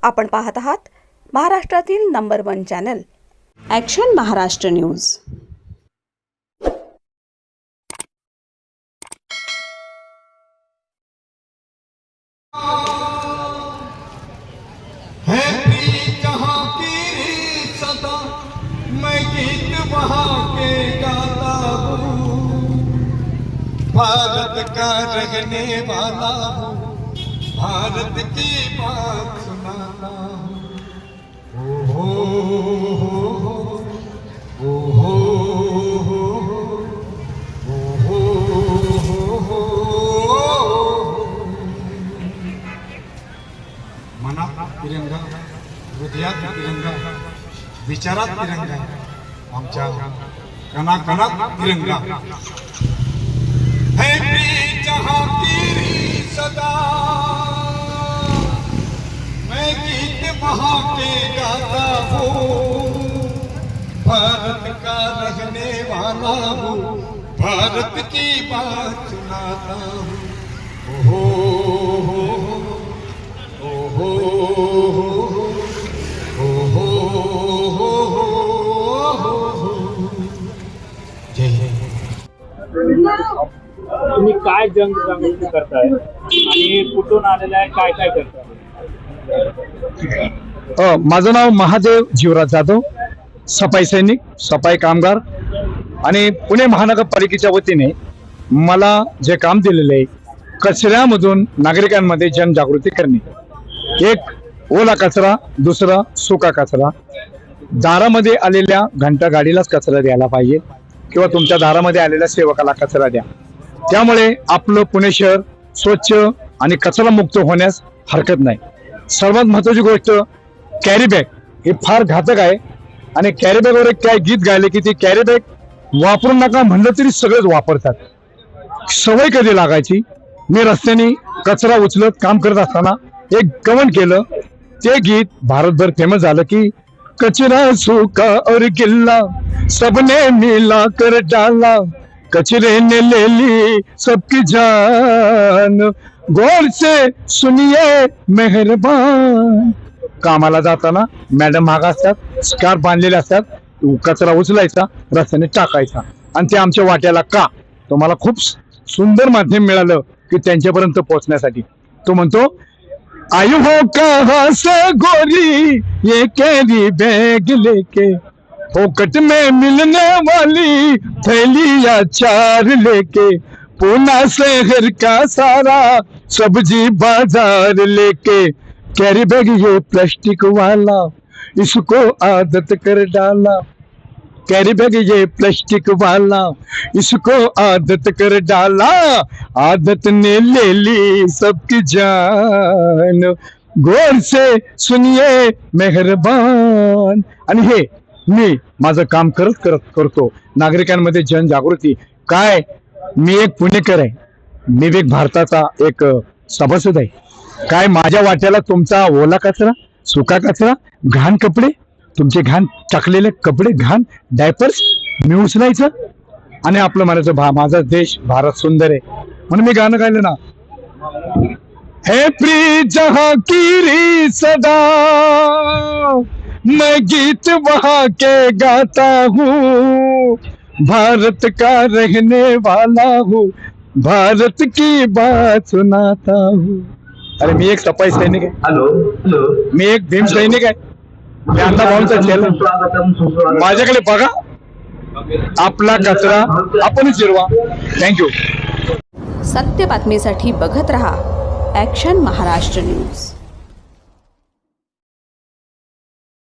आपण पाहत आहात महाराष्ट्रातील number 1 channel action Maharashtra news. मैं गीत बहा के गाता हूँ, भारत का रहने वाला हूँ, भारत की बात सुनाता हूँ। ओ हो ओ हो मनात तिरंगा, हृदयात तिरंगा, विचारात तिरंगा, आमच्या कणाकणात तिरंगा है। प्रीत जहां की सदा मैं गीत बहा के गाता हूँ, भारत का रहने वाला हूँ, भारत की बात सुनाता हूँ। ओ हो तुम्ही काय जनजागृती करताय आणि कुठून आलेला आहे, काय काय करताय? माझं नाव महादेव जीवराज जाधव, सफाई सैनिक, सफाई कामगार आणि पुणे महानगरपालिकेच्या वतीने मला जे काम दिलेले आहे, कचऱ्यामधून नागरिकांमध्ये जनजागृती करणे। एक ओला कचरा, दुसरा सुका कचरा। दारामध्ये आलेल्या घंटा गाडीलाच कचरा द्यायला पाहिजे किंवा तुमच्या दारामध्ये आलेल्या सेवकाला कचरा द्या। त्यामुळे आपलं पुणे शहर स्वच्छ आणि कचरा मुक्त होण्यास हरकत नाही। सर्वात महत्त्वाची गोष्ट, कॅरी बॅग हे फार घातक आहे आणि कॅरी बॅगवर एक काय गीत गायले की ती कॅरी बॅग वापरू नका म्हणलं तरी सगळेच वापरतात। सवय कधी लागायची? मी रस्त्याने कचरा उचलत काम करत असताना एक गवण केलं, ते गीत भारतभर फेमस झालं की कचरा सूखा और गिल्ला सबने मिला कर डाला, कचरे ने ले ली सबकी जान, गौर से सुनिए मेहरबान। कामाला जाताना मॅडम माग असतात, स्कार्फ बांधलेले असतात, कचरा उचलायचा, रस्त्याने टाकायचा आणि ते आमच्या वाट्याला का? तुम्हाला खूप सुंदर माध्यम मिळालं की त्यांच्यापर्यंत पोहोचण्यासाठी। तो म्हणतो, आयु हो कहाँ से गोरी ये कैरी बैग लेके, फोकट में मिलने वाली थैली या चार लेके, पूना शहर का सारा सब्जी बाजार लेके, कैरी बैग ये प्लास्टिक वाला इसको आदत कर डाला, कैरी बैग ये प्लास्टिक वाला इसको आदत कर डाला, आदत ने ले ली सबकी जान, गौर से सुनिए मेहरबान। आणि हे मी माझं काम करतो नागरिकांमध्ये जनजागृती। काय, मी एक पुणेकर आहे, मी एक भारताचा एक सभासद आहे। काय, माझ्या वाट्याला तुमचा ओला कचरा, सुका कचरा, घाण कपडे, तुमचे घाण टाकलेले कपडे, घाण डायपर्स मी उचलायचं आणि आपलं म्हणायचं माझा देश भारत सुंदर आहे म्हणून मी गाणं गायलं ना, है प्रीत जहां की सदा मैं गीत बहा के गाता हूँ, भारत का रहने वाला हूँ, भारत की बात सुनाता हूँ। अरे मी एक सफाई सैनिक आहे, हॅलो, मी एक भीम सैनिक आहे, मी अण्णा भाऊंचा चेला। माझ्याकडे बघा, आपला कचरा आपणच जिरवा। थँक्यू। सत्य बातमीसाठी बघत रहा ॲक्शन महाराष्ट्र न्यूज।